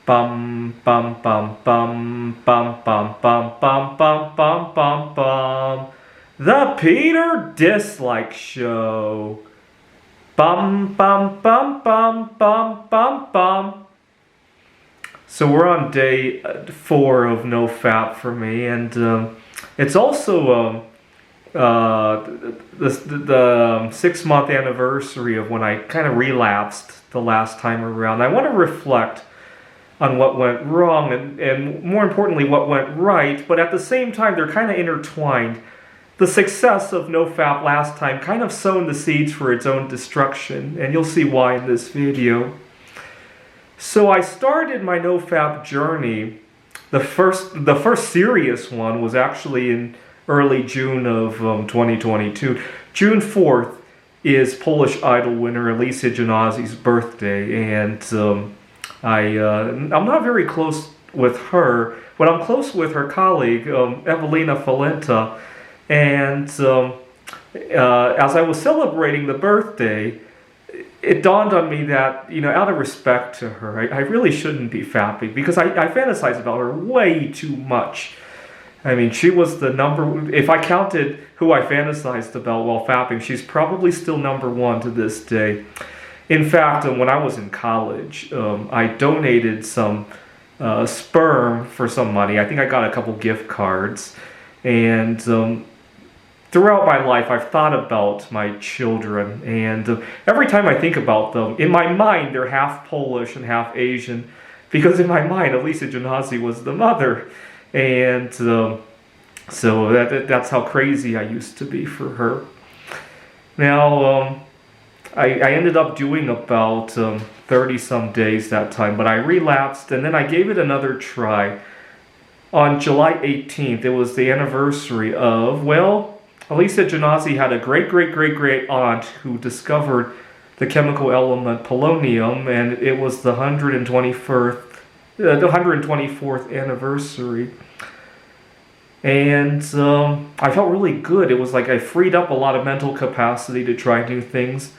Bum bum bum bum bum bum bum bum bum bum bum bum. The Peter Dislike Show. Bum bum bum bum bum bum bum. So we're on day 4 of no fap for me, and it's also the 6-month anniversary of when I kind of relapsed the last time around. I want to reflect on what went wrong and more importantly what went right, but at the same time they're kind of intertwined. The success of NoFap last time kind of sown the seeds for its own destruction, and you'll see why in this video. So I started my NoFap journey. The first serious one was actually in early June of 2022. June 4th is Polish Idol winner Alicia Janazi's birthday, and I'm not very close with her, but I'm close with her colleague, Evelina Falenta. And as I was celebrating the birthday, it dawned on me that, out of respect to her, I really shouldn't be fapping, because I fantasize about her way too much. I mean, she was the if I counted who I fantasized about while fapping, she's probably still #1 to this day. In fact, when I was in college, I donated some sperm for some money. I think I got a couple gift cards. And throughout my life, I've thought about my children. And every time I think about them, in my mind, they're half Polish and half Asian. Because in my mind, Alicia Janazi was the mother. And so that's how crazy I used to be for her. Now, I ended up doing about 30-some days that time, but I relapsed, and then I gave it another try. On July 18th, it was the anniversary of, Alicia Janazi had a great aunt who discovered the chemical element polonium, and it was the 124th anniversary. And I felt really good. It was like I freed up a lot of mental capacity to try new things.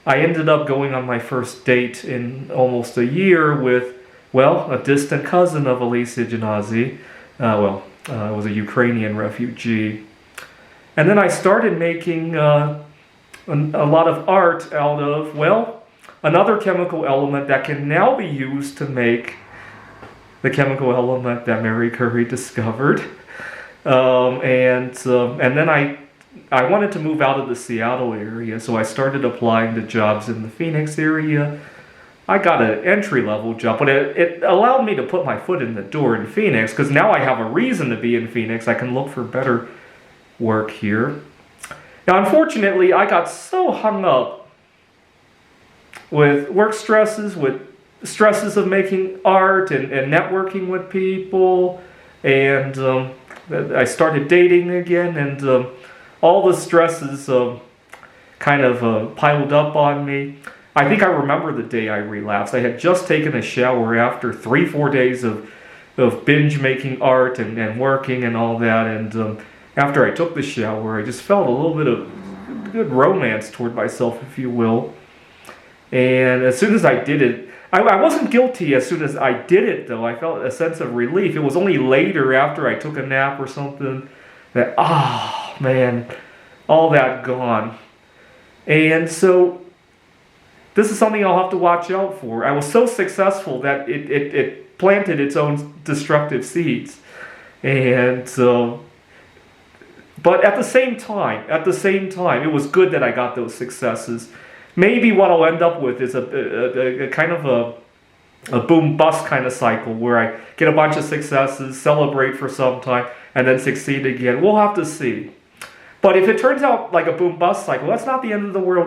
I ended up going on my first date in almost a year with, a distant cousin of Alicia Janazi. It was a Ukrainian refugee. And then I started making a lot of art out of, another chemical element that can now be used to make the chemical element that Mary Curie discovered. And then I wanted to move out of the Seattle area, so I started applying to jobs in the Phoenix area. I got an entry-level job, but it allowed me to put my foot in the door in Phoenix, because now I have a reason to be in Phoenix. I can look for better work here. Now, unfortunately, I got so hung up with work stresses, with stresses of making art and networking with people, and I started dating again, and all the stresses kind of piled up on me. I think I remember the day I relapsed. I had just taken a shower after 3-4 days of binge making art and working and all that, and after I took the shower, I just felt a little bit of good romance toward myself, if you will. And as soon as I did it, I wasn't guilty as soon as I did it, though. I felt a sense of relief. It was only later, after I took a nap or something, that, man, all that gone. And so this is something I'll have to watch out for. I was so successful that it planted its own destructive seeds. And but at the same time, it was good that I got those successes. Maybe what I'll end up with is a kind of a boom-bust kind of cycle where I get a bunch of successes, celebrate for some time, and then succeed again. We'll have to see. But if it turns out like a boom-bust cycle, that's not the end of the world.